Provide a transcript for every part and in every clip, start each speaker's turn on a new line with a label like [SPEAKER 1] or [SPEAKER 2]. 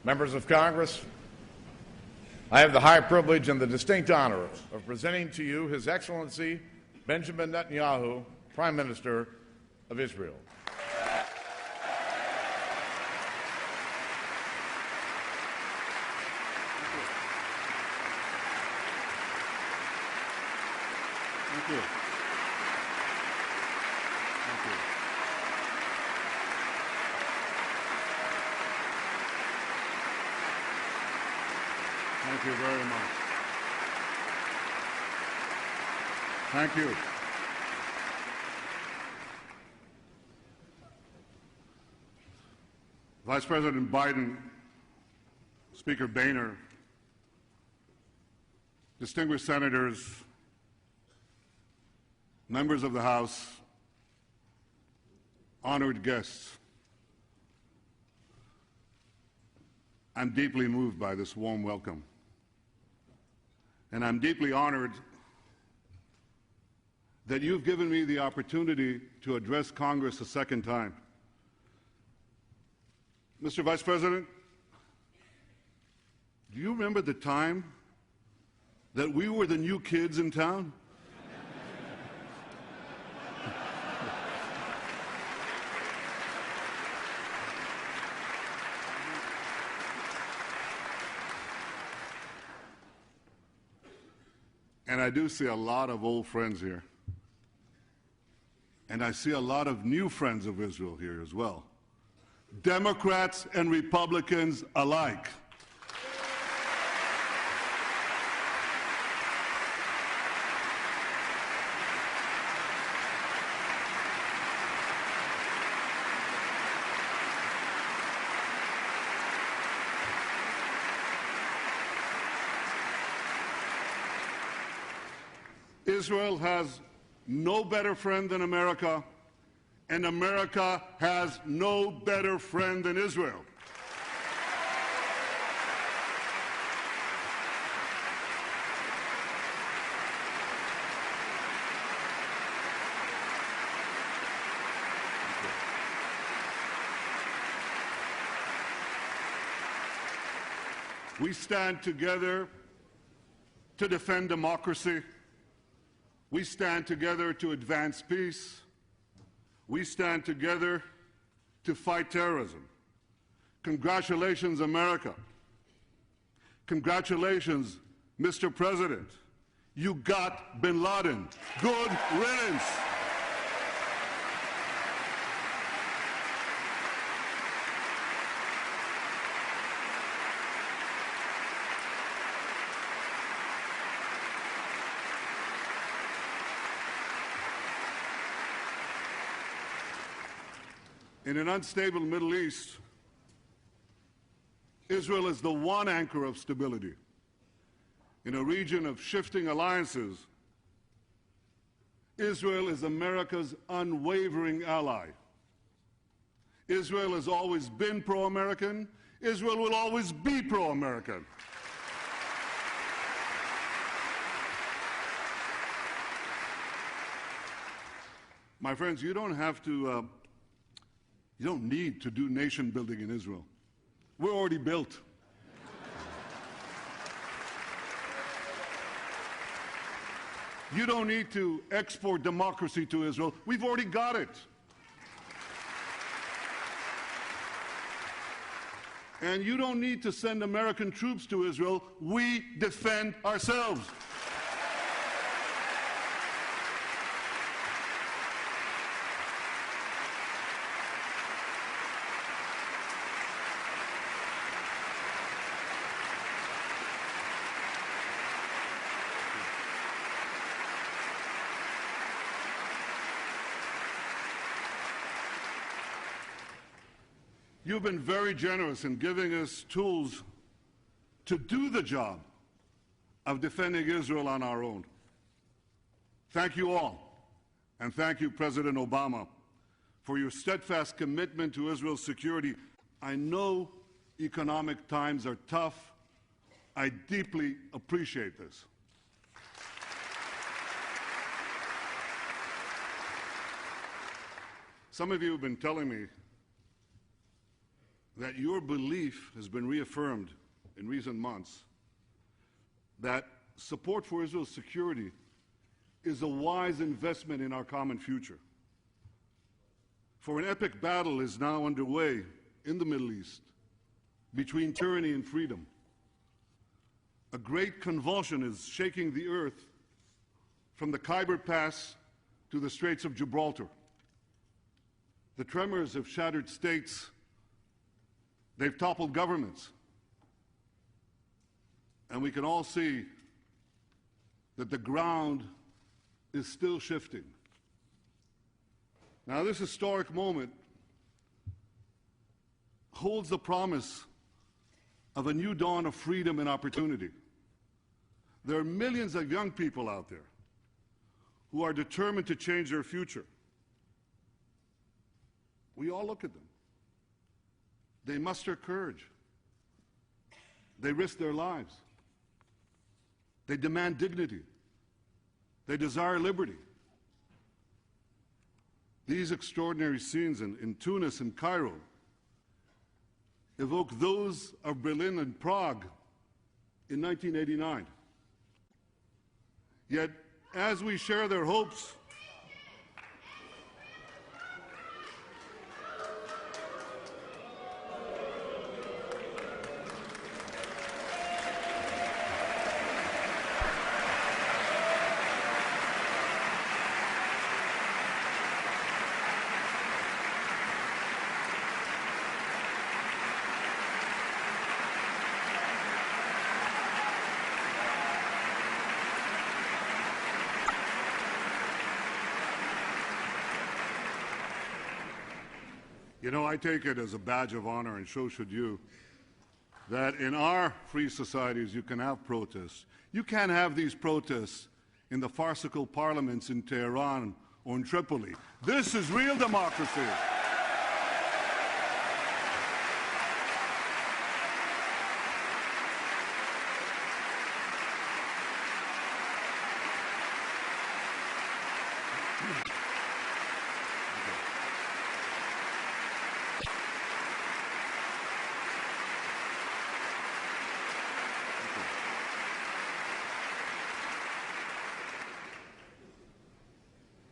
[SPEAKER 1] Members of Congress, I have the high privilege and the distinct honor of presenting to you His Excellency Benjamin Netanyahu, Prime Minister of Israel.
[SPEAKER 2] Thank you. Thank you. Thank you very much. Thank you. Vice President Biden, Speaker Boehner, distinguished senators, members of the House, honored guests, I'm deeply moved by this warm welcome. And I'm deeply honored that you've given me the opportunity to address Congress a second time. Mr. Vice President, do you remember the time that we were the new kids in town? And I do see a lot of old friends here. And I see a lot of new friends of Israel here as well. Democrats and Republicans alike. Israel has no better friend than America, and America has no better friend than Israel. We stand together to defend democracy. We stand together to advance peace. We stand together to fight terrorism. Congratulations, America. Congratulations, Mr. President. You got bin Laden. Good riddance. In an unstable Middle East, Israel is the one anchor of stability. In a region of shifting alliances, Israel is America's unwavering ally. Israel has always been pro-American. Israel will always be pro-American. My friends, you don't need to do nation building in Israel. We're already built. You don't need to export democracy to Israel. We've already got it. And you don't need to send American troops to Israel. We defend ourselves. You've been very generous in giving us tools to do the job of defending Israel on our own. Thank you all, and thank you, President Obama, for your steadfast commitment to Israel's security. I know economic times are tough. I deeply appreciate this. Some of you have been telling me that your belief has been reaffirmed in recent months that support for Israel's security is a wise investment in our common future. For an epic battle is now underway in the Middle East between tyranny and freedom. A great convulsion is shaking the earth from the Khyber Pass to the Straits of Gibraltar. The tremors have shattered states. They've toppled governments. And we can all see that the ground is still shifting. Now, this historic moment holds the promise of a new dawn of freedom and opportunity. There are millions of young people out there who are determined to change their future. We all look at them. They muster courage. They risk their lives. They demand dignity. They desire liberty. These extraordinary scenes in Tunis and Cairo evoke those of Berlin and Prague in 1989. Yet, as we share their hopes, you know, I take it as a badge of honor, and so should you, that in our free societies you can have protests. You can't have these protests in the farcical parliaments in Tehran or in Tripoli. This is real democracy.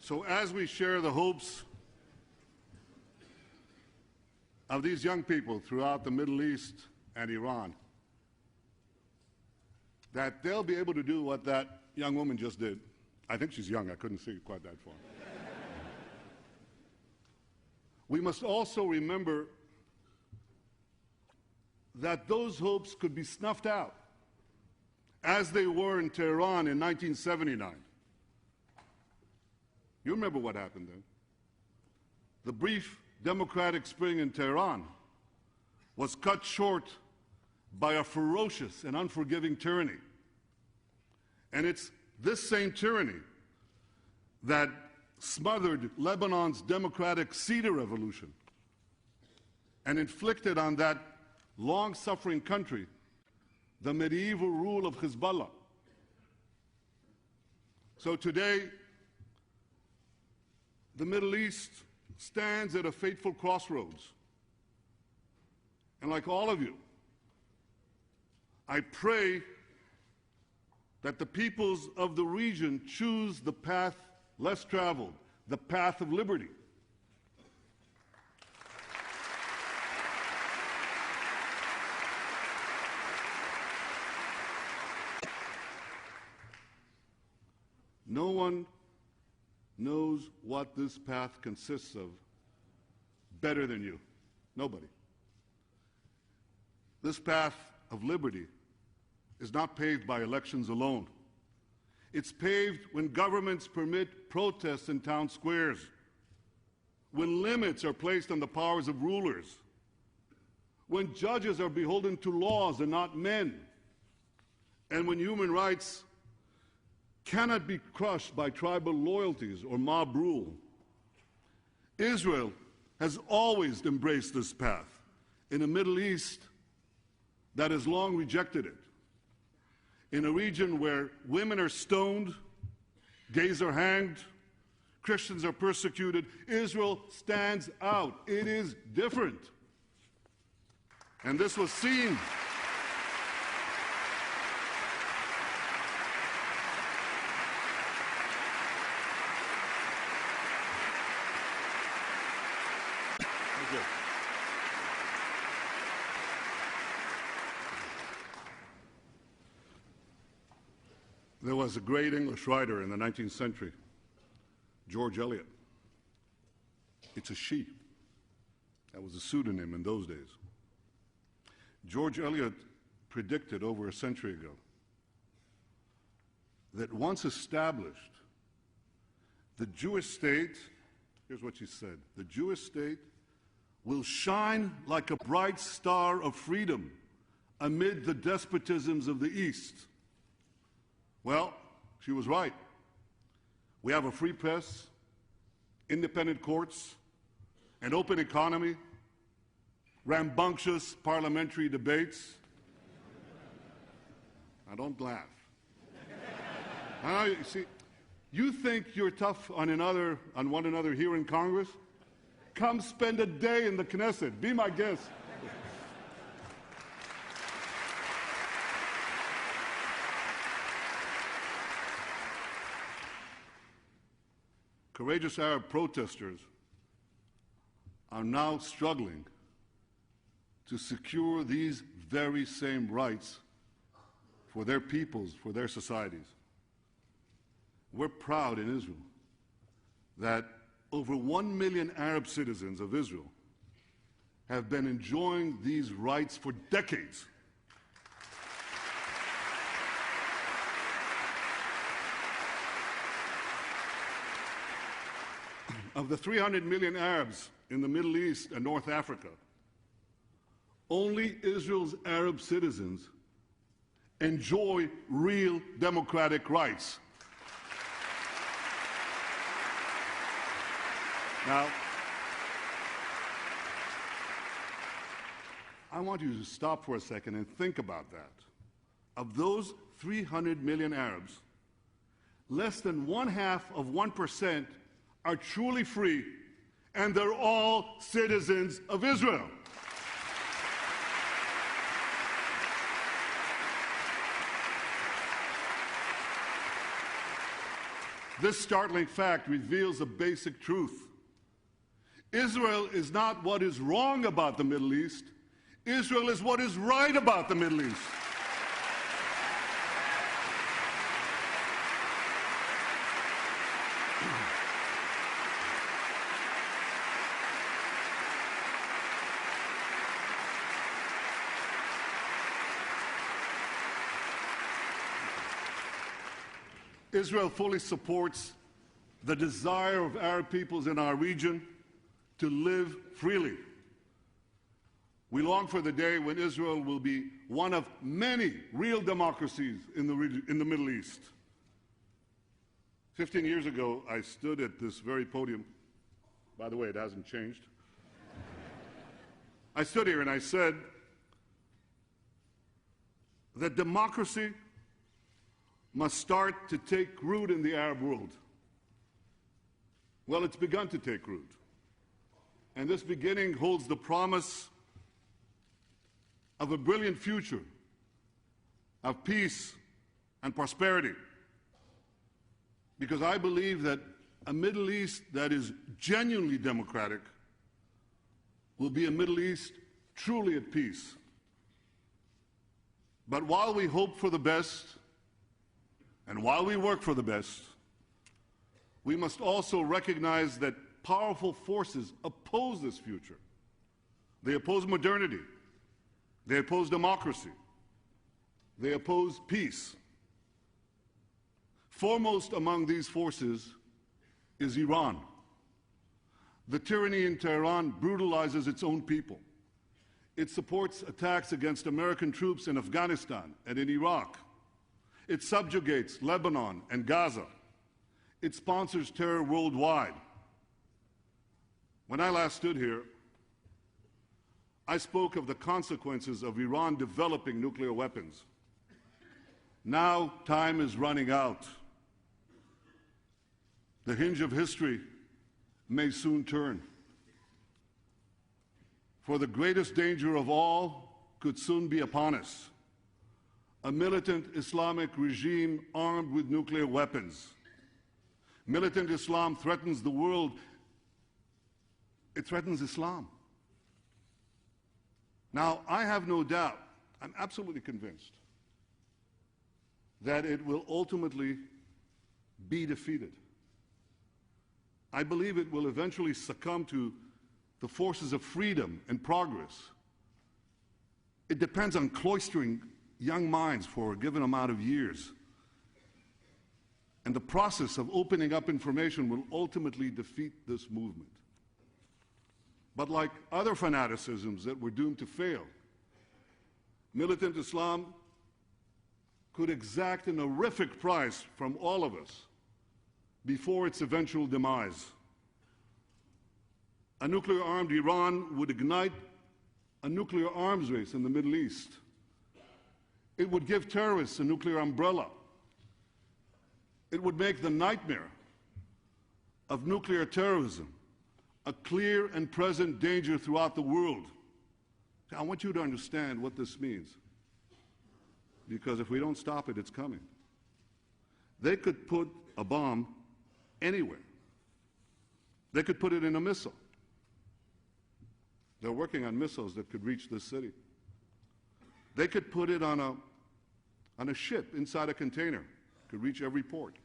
[SPEAKER 2] So as we share the hopes of these young people throughout the Middle East and Iran, that they'll be able to do what that young woman just did. I think she's young, I couldn't see quite that far. We must also remember that those hopes could be snuffed out, as they were in Tehran in 1979. You remember what happened then. The brief democratic spring in Tehran was cut short by a ferocious and unforgiving tyranny. And it's this same tyranny that smothered Lebanon's democratic Cedar Revolution and inflicted on that long-suffering country the medieval rule of Hezbollah. So today, the Middle East stands at a fateful crossroads. And like all of you, I pray that the peoples of the region choose the path less traveled, the path of liberty. No one knows what this path consists of better than you. Nobody. This path of liberty is not paved by elections alone. It's paved when governments permit protests in town squares, when limits are placed on the powers of rulers, when judges are beholden to laws and not men, and when human rights cannot be crushed by tribal loyalties or mob rule. Israel has always embraced this path in a Middle East that has long rejected it. In a region where women are stoned, gays are hanged, Christians are persecuted, Israel stands out. It is different. And this was seen There was a great English writer in the 19th century, George Eliot. It's a she. That was a pseudonym in those days. George Eliot predicted over a century ago that once established, the Jewish state, here's what she said, the Jewish state will shine like a bright star of freedom amid the despotisms of the East. Well, she was right. We have a free press, independent courts, an open economy, rambunctious parliamentary debates. Now, don't laugh. You see, you think you're tough on one another here in Congress? Come spend a day in the Knesset. Be my guest. Courageous Arab protesters are now struggling to secure these very same rights for their peoples, for their societies. We're proud in Israel that over 1 million Arab citizens of Israel have been enjoying these rights for decades. Of the 300 million Arabs in the Middle East and North Africa, only Israel's Arab citizens enjoy real democratic rights. Now, I want you to stop for a second and think about that. Of those 300 million Arabs, less than 0.5% are truly free, and they're all citizens of Israel. This startling fact reveals a basic truth. Israel is not what is wrong about the Middle East. Israel is what is right about the Middle East. Israel fully supports the desire of Arab peoples in our region to live freely. We long for the day when Israel will be one of many real democracies in the Middle East. 15 years ago, I stood at this very podium. By the way, it hasn't changed. I stood here and I said that democracy must start to take root in the Arab world. Well, it's begun to take root. And this beginning holds the promise of a brilliant future of peace and prosperity. Because I believe that a Middle East that is genuinely democratic will be a Middle East truly at peace. But while we hope for the best, and while we work for the best, we must also recognize that powerful forces oppose this future. They oppose modernity. They oppose democracy. They oppose peace. Foremost among these forces is Iran. The tyranny in Tehran brutalizes its own people. It supports attacks against American troops in Afghanistan and in Iraq. It subjugates Lebanon and Gaza. It sponsors terror worldwide. When I last stood here, I spoke of the consequences of Iran developing nuclear weapons. Now time is running out. The hinge of history may soon turn. For the greatest danger of all could soon be upon us. A militant Islamic regime armed with nuclear weapons. Militant Islam threatens the world. It threatens Islam. Now, I have no doubt, I'm absolutely convinced, that it will ultimately be defeated. I believe it will eventually succumb to the forces of freedom and progress. It depends on cloistering young minds for a given amount of years. And the process of opening up information will ultimately defeat this movement. But like other fanaticisms that were doomed to fail, militant Islam could exact an horrific price from all of us before its eventual demise. A nuclear-armed Iran would ignite a nuclear arms race in the Middle East. It would give terrorists a nuclear umbrella. It would make the nightmare of nuclear terrorism a clear and present danger throughout the world. I want you to understand what this means, because if we don't stop it, it's coming. They could put a bomb anywhere. They could put it in a missile. They're working on missiles that could reach this city. They could put it on a ship inside a container, could reach every port.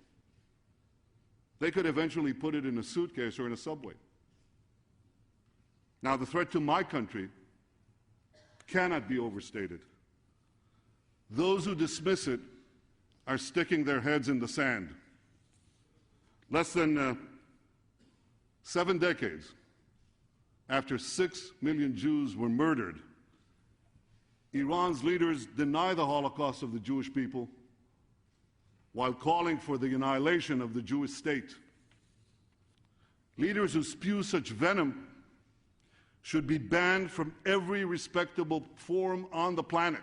[SPEAKER 2] They could eventually put it in a suitcase or in a subway. Now, the threat to my country cannot be overstated. Those who dismiss it are sticking their heads in the sand. Less than 7 decades after 6 million Jews were murdered, Iran's leaders deny the Holocaust of the Jewish people while calling for the annihilation of the Jewish state. Leaders who spew such venom should be banned from every respectable forum on the planet.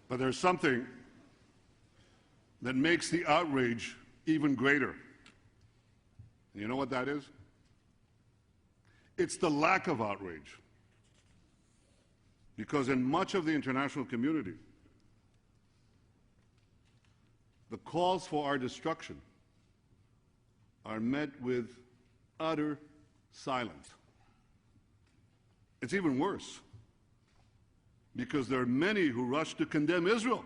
[SPEAKER 2] But there's something that makes the outrage even greater. And you know what that is? It's the lack of outrage. Because in much of the international community, the calls for our destruction are met with utter silence. It's even worse, because there are many who rush to condemn Israel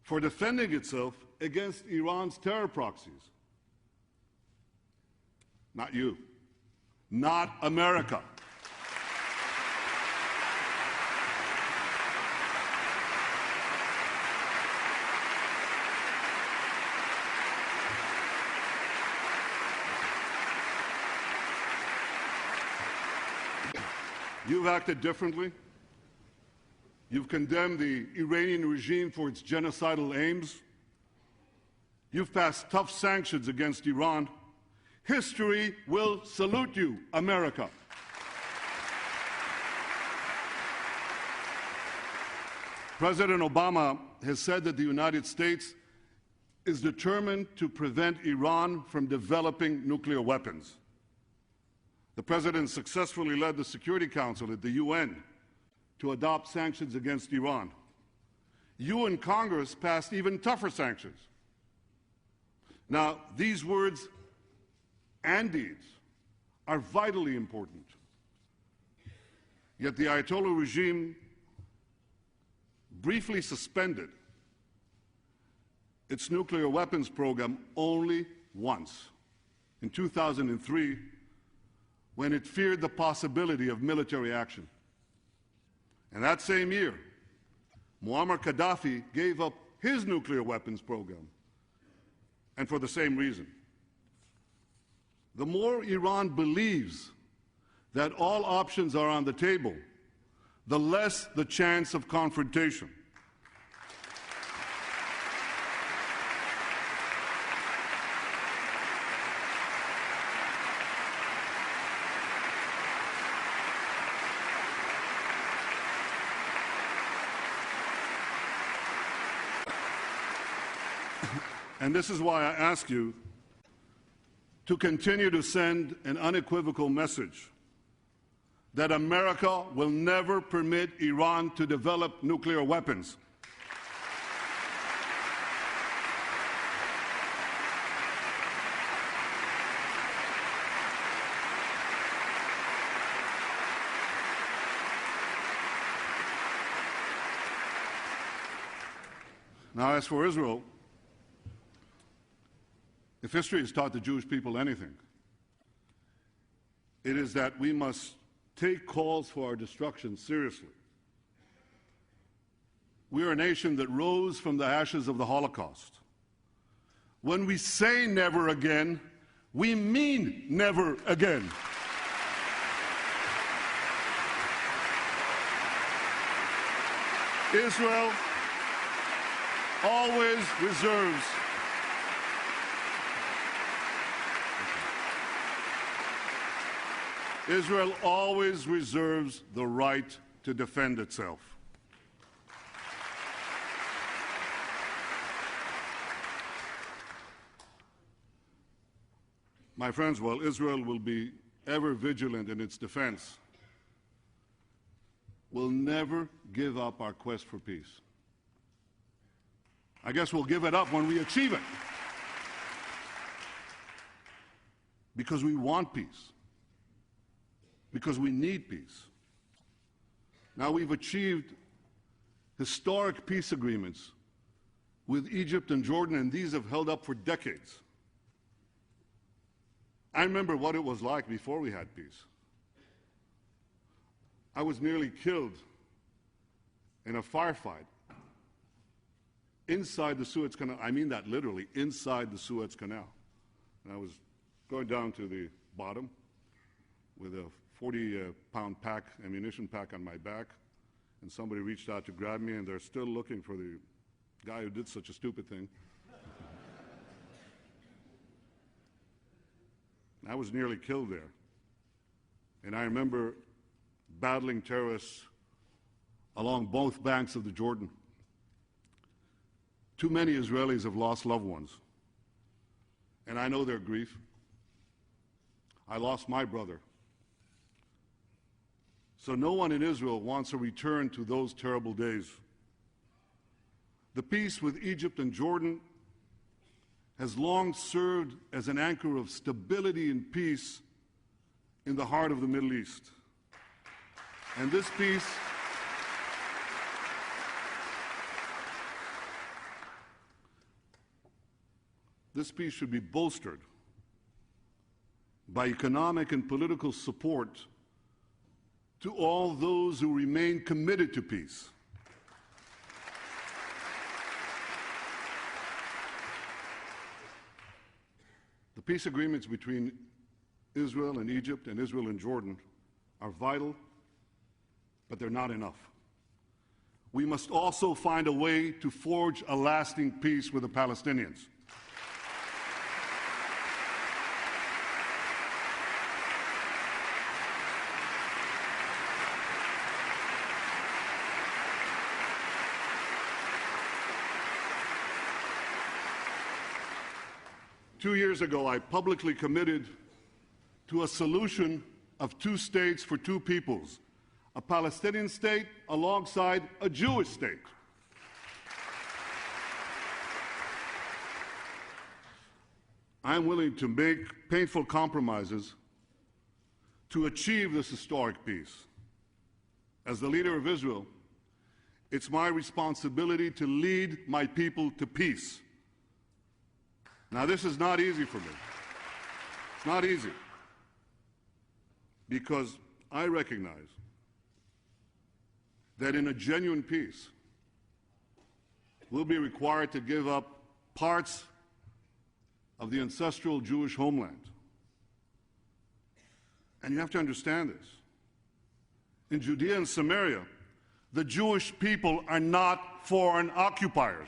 [SPEAKER 2] for defending itself against Iran's terror proxies. Not you. Not America. You've acted differently. You've condemned the Iranian regime for its genocidal aims. You've passed tough sanctions against Iran. History will salute you, America. President Obama has said that the United States is determined to prevent Iran from developing nuclear weapons. The President successfully led the Security Council at the UN to adopt sanctions against Iran. You and Congress passed even tougher sanctions. Now, these words and deeds are vitally important. Yet the Ayatollah regime briefly suspended its nuclear weapons program only once, in 2003, when it feared the possibility of military action. And that same year, Muammar Gaddafi gave up his nuclear weapons program, and for the same reason. The more Iran believes that all options are on the table, the less the chance of confrontation. And this is why I ask you to continue to send an unequivocal message that America will never permit Iran to develop nuclear weapons. Now, as for Israel, if history has taught the Jewish people anything, it is that we must take calls for our destruction seriously. We are a nation that rose from the ashes of the Holocaust. When we say never again, we mean never again. Israel always reserves Israel always reserves the right to defend itself. My friends, while Israel will be ever vigilant in its defense, we'll never give up our quest for peace. I guess we'll give it up when we achieve it, because we want peace, because we need peace. Now, we've achieved historic peace agreements with Egypt and Jordan, and these have held up for decades. I remember what it was like before we had peace. I was nearly killed in a firefight inside the Suez Canal. I mean that literally, inside the Suez Canal. And I was going down to the bottom with a 40-pound ammunition pack on my back, and somebody reached out to grab me, and they're still looking for the guy who did such a stupid thing. I was nearly killed there. And I remember battling terrorists along both banks of the Jordan. Too many Israelis have lost loved ones, and I know their grief. I lost my brother. So no one in Israel wants a return to those terrible days. The peace with Egypt and Jordan has long served as an anchor of stability and peace in the heart of the Middle East. And this peace should be bolstered by economic and political support to all those who remain committed to peace. The peace agreements between Israel and Egypt and Israel and Jordan are vital, but they're not enough. We must also find a way to forge a lasting peace with the Palestinians. Two years ago, I publicly committed to a solution of two states for two peoples, a Palestinian state alongside a Jewish state. I'm willing to make painful compromises to achieve this historic peace. As the leader of Israel, it's my responsibility to lead my people to peace. Now, this is not easy for me. It's not easy, because I recognize that in a genuine peace, we'll be required to give up parts of the ancestral Jewish homeland. And you have to understand this. In Judea and Samaria, the Jewish people are not foreign occupiers.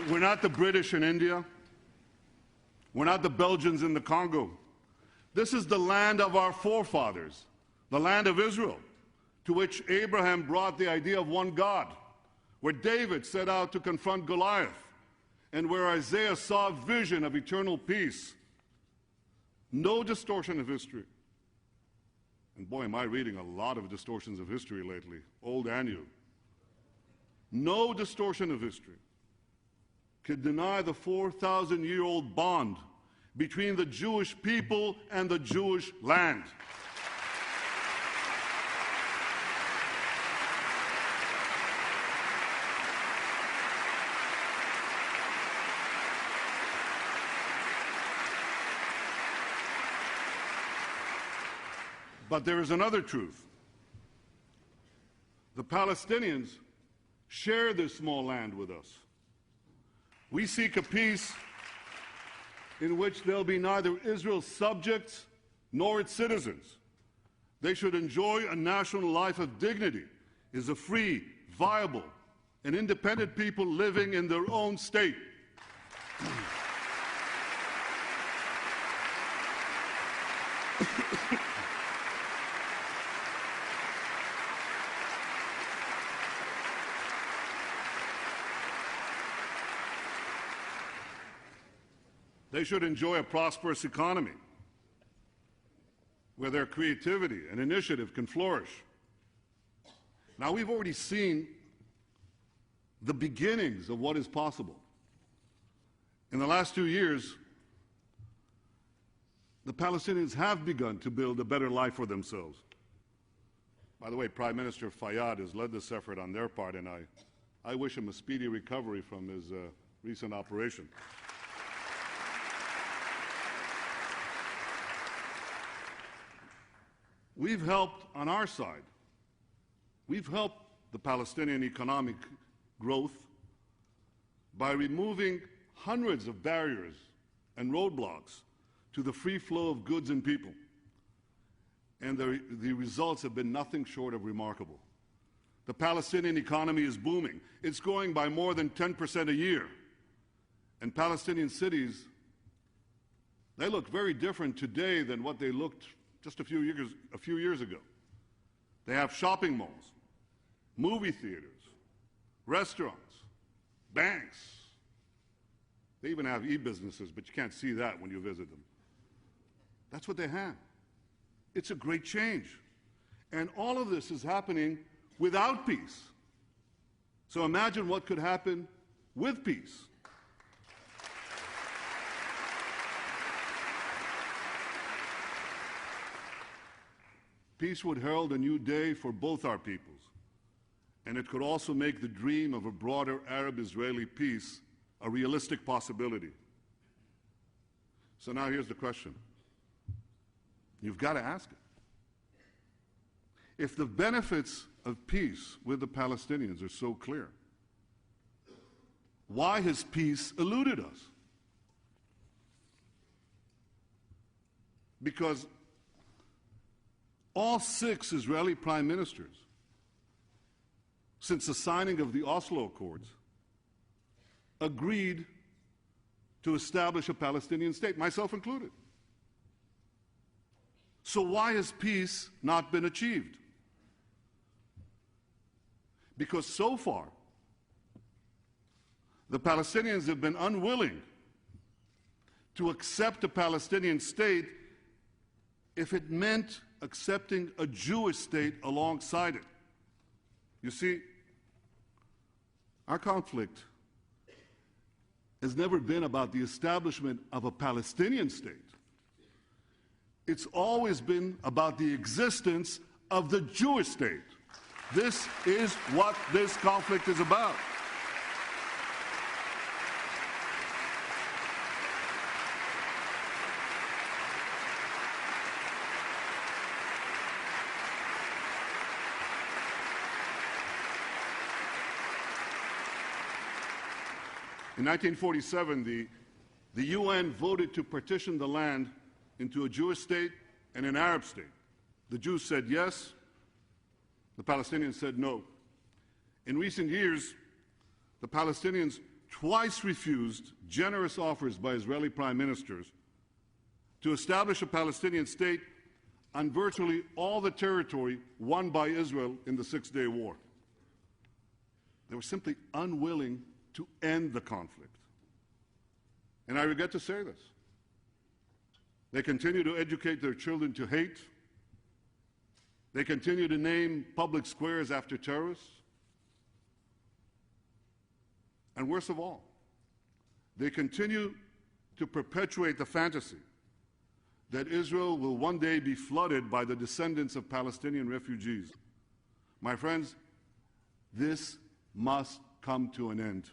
[SPEAKER 2] We're not the British in India. We're not the Belgians in the Congo. This is the land of our forefathers, the land of Israel, to which Abraham brought the idea of one God, where David set out to confront Goliath, and where Isaiah saw a vision of eternal peace. No distortion of history. And boy, am I reading a lot of distortions of history lately, old and new. No distortion of history could deny the 4,000-year-old bond between the Jewish people and the Jewish land. But there is another truth. The Palestinians share this small land with us. We seek a peace in which there'll be neither Israel's subjects nor its citizens. They should enjoy a national life of dignity as a free, viable, and independent people living in their own state. They should enjoy a prosperous economy where their creativity and initiative can flourish. Now, we've already seen the beginnings of what is possible. In the last 2 years, the Palestinians have begun to build a better life for themselves. By the way, Prime Minister Fayyad has led this effort on their part, and I wish him a speedy recovery from his recent operation. We've helped on our side. We've helped the Palestinian economic growth by removing hundreds of barriers and roadblocks to the free flow of goods and people. And the results have been nothing short of remarkable. The Palestinian economy is booming. It's growing by more than 10% a year. And Palestinian cities, they look very different today than what they looked just a few years ago. They have shopping malls, movie theaters, restaurants, banks. They even have e-businesses, but you can't see that when you visit them. That's what they have. It's a great change. And all of this is happening without peace. So imagine what could happen with peace. Peace would herald a new day for both our peoples, and it could also make the dream of a broader Arab-Israeli peace a realistic possibility. So now here's the question. You've got to ask it. If the benefits of peace with the Palestinians are so clear, why has peace eluded us? Because all 6 Israeli prime ministers, since the signing of the Oslo Accords, agreed to establish a Palestinian state, myself included. So why has peace not been achieved? Because so far, the Palestinians have been unwilling to accept a Palestinian state if it meant accepting a Jewish state alongside it. You see, our conflict has never been about the establishment of a Palestinian state. It's always been about the existence of the Jewish state. This is what this conflict is about. In 1947, the UN voted to partition the land into a Jewish state and an Arab state. The Jews said yes, the Palestinians said no. In recent years, the Palestinians twice refused generous offers by Israeli prime ministers to establish a Palestinian state on virtually all the territory won by Israel in the Six-Day War. They were simply unwilling to end the conflict. And I regret to say this. They continue to educate their children to hate. They continue to name public squares after terrorists. And worst of all, they continue to perpetuate the fantasy that Israel will one day be flooded by the descendants of Palestinian refugees. My friends, this must come to an end.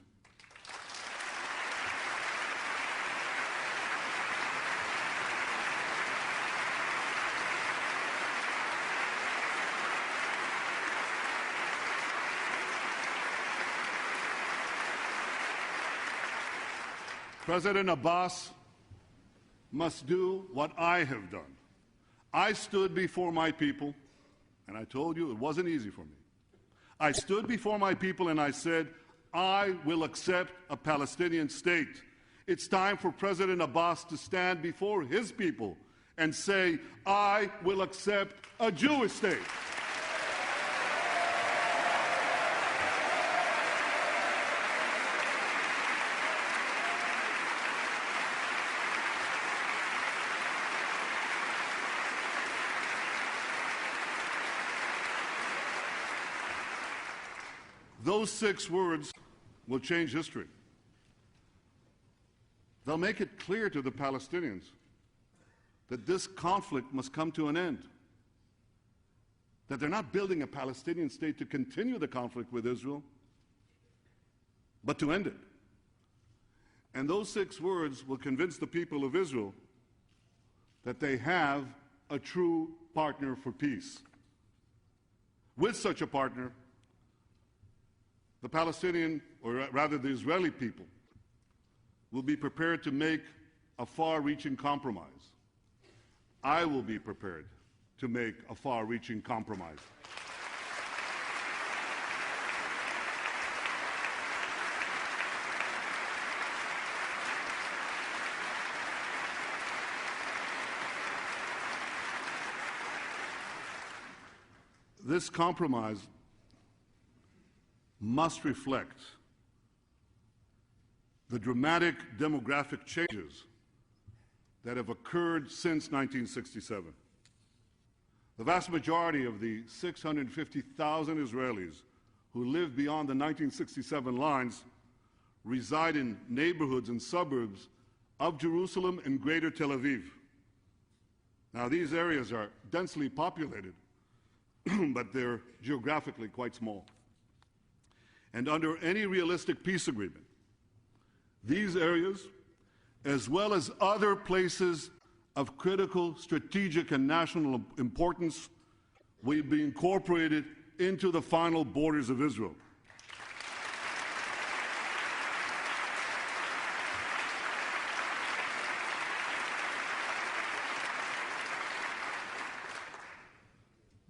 [SPEAKER 2] President Abbas must do what I have done. I stood before my people, and I told you it wasn't easy for me. I stood before my people and I said, I will accept a Palestinian state. It's time for President Abbas to stand before his people and say, I will accept a Jewish state. Those 6 words will change history. They'll make it clear to the Palestinians that this conflict must come to an end, that they're not building a Palestinian state to continue the conflict with Israel, but to end it. And those 6 words will convince the people of Israel that they have a true partner for peace. With such a partner, the Palestinian, or rather the Israeli people, will be prepared to make a far-reaching compromise. I will be prepared to make a far-reaching compromise. This compromise must reflect the dramatic demographic changes that have occurred since 1967. The vast majority of the 650,000 Israelis who live beyond the 1967 lines reside in neighborhoods and suburbs of Jerusalem and Greater Tel Aviv. Now, these areas are densely populated, but they're geographically quite small. And under any realistic peace agreement, these areas, as well as other places of critical strategic and national importance, will be incorporated into the final borders of Israel.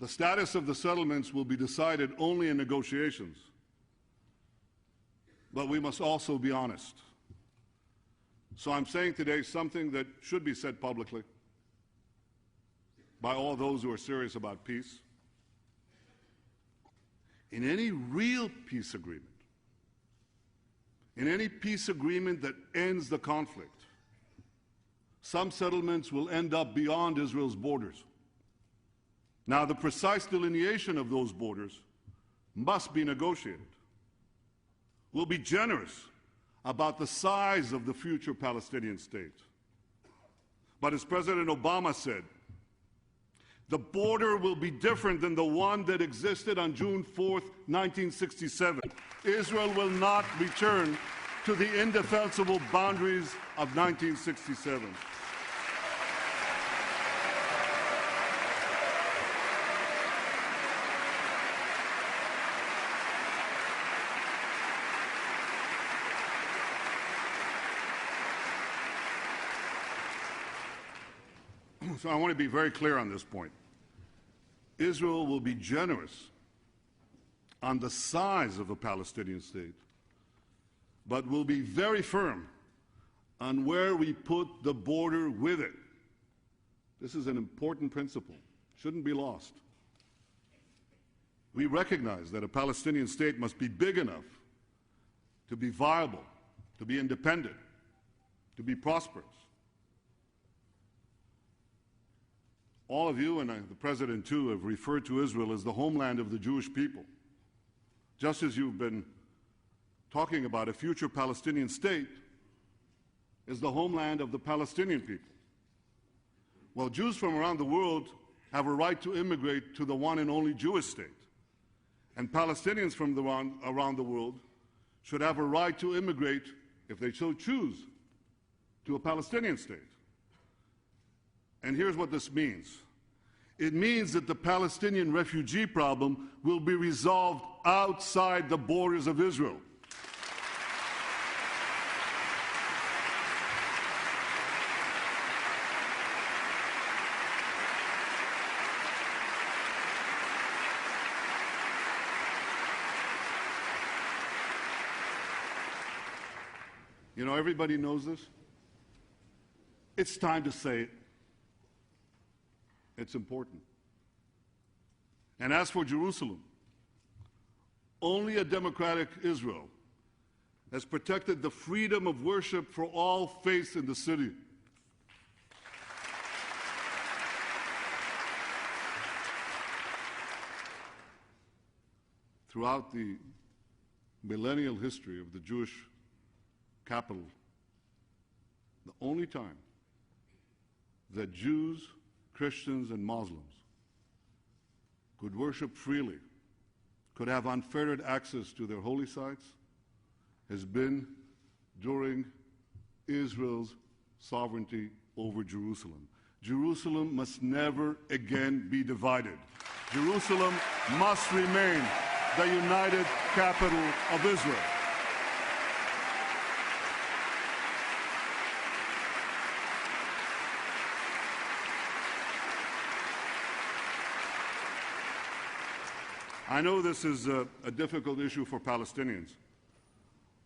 [SPEAKER 2] The status of the settlements will be decided only in negotiations. But we must also be honest. So I'm saying today something that should be said publicly by all those who are serious about peace. In any real peace agreement, in any peace agreement that ends the conflict, some settlements will end up beyond Israel's borders. Now, the precise delineation of those borders must be negotiated. We'll be generous about the size of the future Palestinian state. But as President Obama said, the border will be different than the one that existed on June 4th, 1967. Israel will not return to the indefensible boundaries of 1967. So I want to be very clear on this point. Israel will be generous on the size of a Palestinian state, but we'll be very firm on where we put the border with it. This is an important principle. Shouldn't be lost. We recognize that a Palestinian state must be big enough to be viable, to be independent, to be prosperous. All of you, and the President too, have referred to Israel as the homeland of the Jewish people. Just as you've been talking about a future Palestinian state as the homeland of the Palestinian people. Well, Jews from around the world have a right to immigrate to the one and only Jewish state. And Palestinians from around the world should have a right to immigrate, if they so choose, to a Palestinian state. And here's what this means. It means that the Palestinian refugee problem will be resolved outside the borders of Israel. You know, everybody knows this. It's time to say it. It's important. And as for Jerusalem, only a democratic Israel has protected the freedom of worship for all faiths in the city. Throughout the millennial history of the Jewish capital, the only time that Jews, Christians, and Muslims could worship freely, could have unfettered access to their holy sites, has been during Israel's sovereignty over Jerusalem. Jerusalem must never again be divided. Jerusalem must remain the united capital of Israel. I know this is a difficult issue for Palestinians,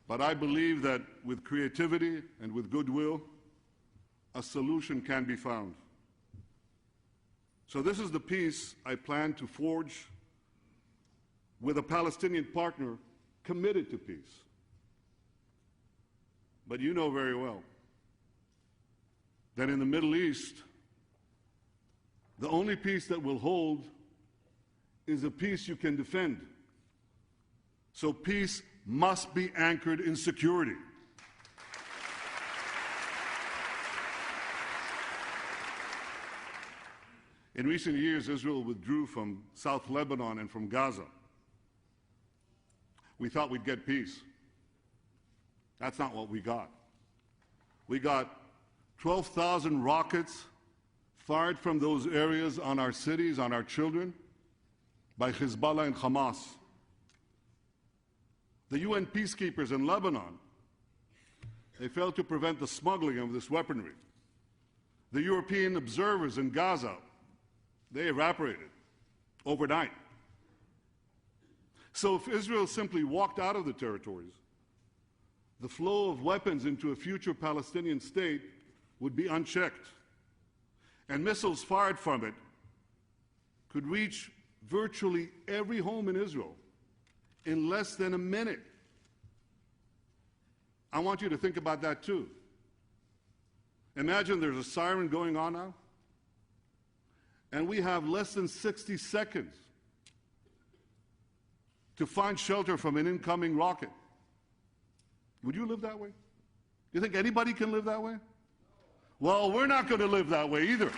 [SPEAKER 2] but I believe that with creativity and with goodwill, a solution can be found. So this is the peace I plan to forge with a Palestinian partner committed to peace. But you know very well that in the Middle East, the only peace that will hold is a peace you can defend. So peace must be anchored in security. In recent years, Israel withdrew from South Lebanon and from Gaza. We thought we'd get peace. That's not what we got. We got 12,000 rockets fired from those areas on our cities, on our children, by Hezbollah and Hamas. The UN peacekeepers in Lebanon, they failed to prevent the smuggling of this weaponry. The European observers in Gaza, they evaporated overnight. So if Israel simply walked out of the territories, the flow of weapons into a future Palestinian state would be unchecked, and missiles fired from it could reach virtually every home in Israel in less than a minute. I want you to think about that too. Imagine there's a siren going on now, and we have less than 60 seconds to find shelter from an incoming rocket. Would you live that way? You think anybody can live that way? Well, we're not going to live that way either.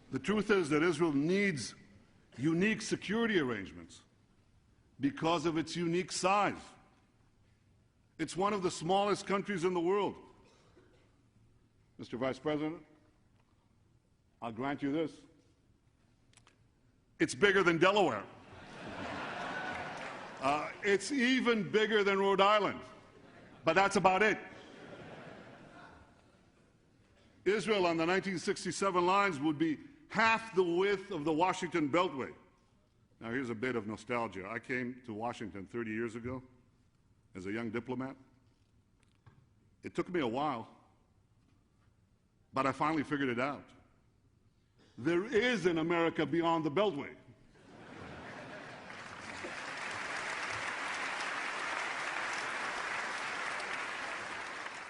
[SPEAKER 2] The truth is that Israel needs unique security arrangements because of its unique size. It's one of the smallest countries in the world. Mr. Vice President, I'll grant you this. It's bigger than Delaware. It's even bigger than Rhode Island, but that's about it. Israel on the 1967 lines would be half the width of the Washington Beltway. Now, here's a bit of nostalgia. I came to Washington 30 years ago as a young diplomat. It took me a while, but I finally figured it out. There is an America beyond the Beltway.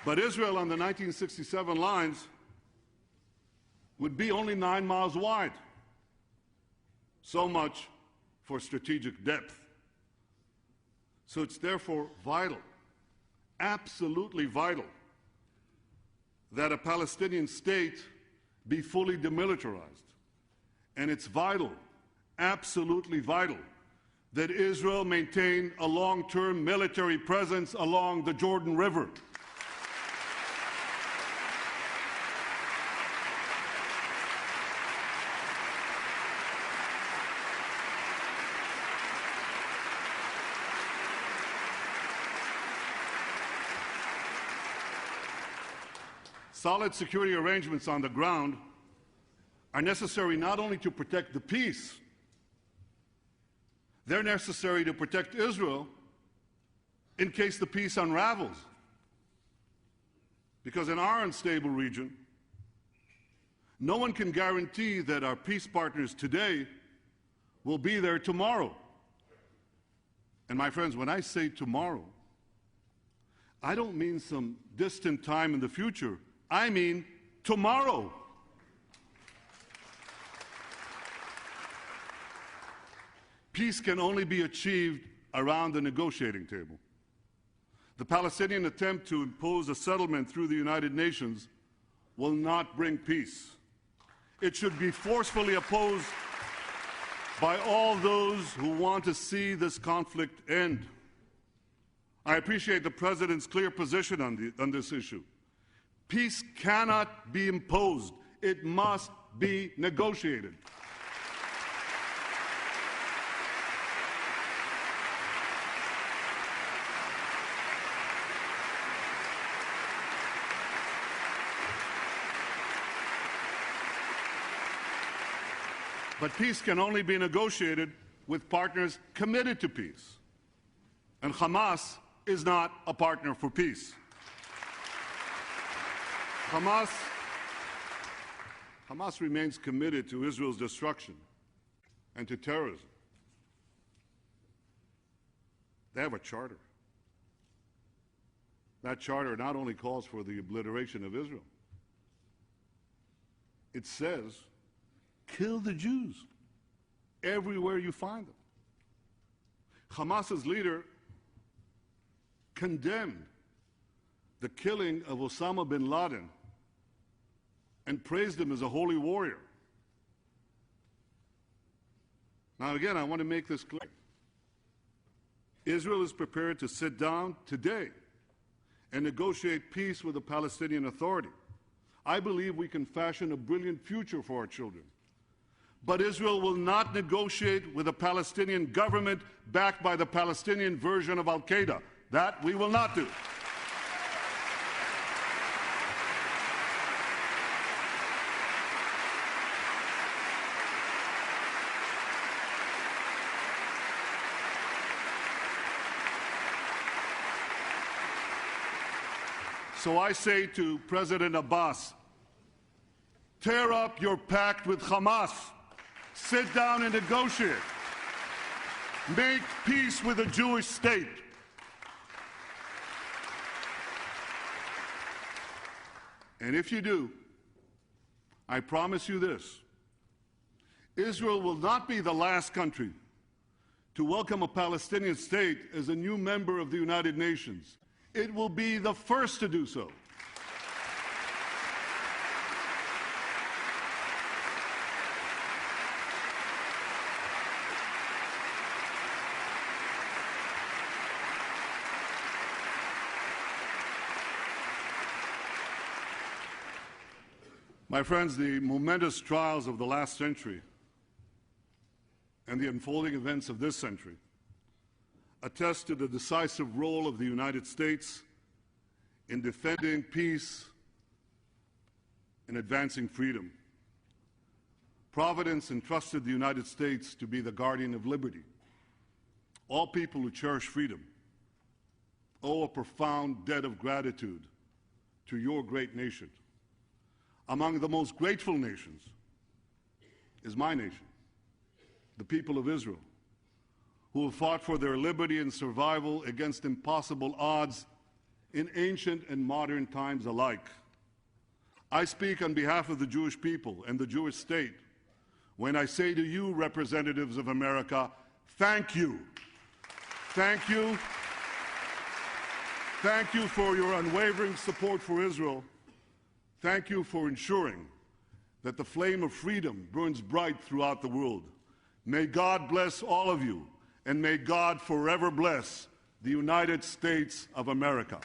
[SPEAKER 2] But Israel on the 1967 lines would be only 9 miles wide. So much for strategic depth. So it's therefore vital, absolutely vital, that a Palestinian state be fully demilitarized. And it's vital, absolutely vital, that Israel maintain a long-term military presence along the Jordan River. Solid security arrangements on the ground are necessary not only to protect the peace, they're necessary to protect Israel in case the peace unravels. Because in our unstable region, no one can guarantee that our peace partners today will be there tomorrow. And my friends, when I say tomorrow, I don't mean some distant time in the future. I mean tomorrow. Peace can only be achieved around the negotiating table. The Palestinian attempt to impose a settlement through the United Nations will not bring peace. It should be forcefully opposed by all those who want to see this conflict end. I appreciate the President's clear position on this issue. Peace cannot be imposed. It must be negotiated. But peace can only be negotiated with partners committed to peace. And Hamas is not a partner for peace. Hamas remains committed to Israel's destruction and to terrorism. They have a charter. That charter not only calls for the obliteration of Israel, it says, kill the Jews everywhere you find them. Hamas's leader condemned the killing of Osama bin Laden and praised him as a holy warrior. Now again, I want to make this clear. Israel is prepared to sit down today and negotiate peace with the Palestinian Authority. I believe we can fashion a brilliant future for our children. But Israel will not negotiate with a Palestinian government backed by the Palestinian version of Al-Qaeda. That we will not do. So I say to President Abbas, tear up your pact with Hamas. Sit down and negotiate. Make peace with a Jewish state. And if you do, I promise you this: Israel will not be the last country to welcome a Palestinian state as a new member of the United Nations. It will be the first to do so. My friends, the momentous trials of the last century and the unfolding events of this century attest to the decisive role of the United States in defending peace and advancing freedom. Providence entrusted the United States to be the guardian of liberty. All people who cherish freedom owe a profound debt of gratitude to your great nation. Among the most grateful nations is my nation, the people of Israel, who have fought for their liberty and survival against impossible odds in ancient and modern times alike. I speak on behalf of the Jewish people and the Jewish state when I say to you, representatives of America, thank you. Thank you. Thank you for your unwavering support for Israel. Thank you for ensuring that the flame of freedom burns bright throughout the world. May God bless all of you, and may God forever bless the United States of America.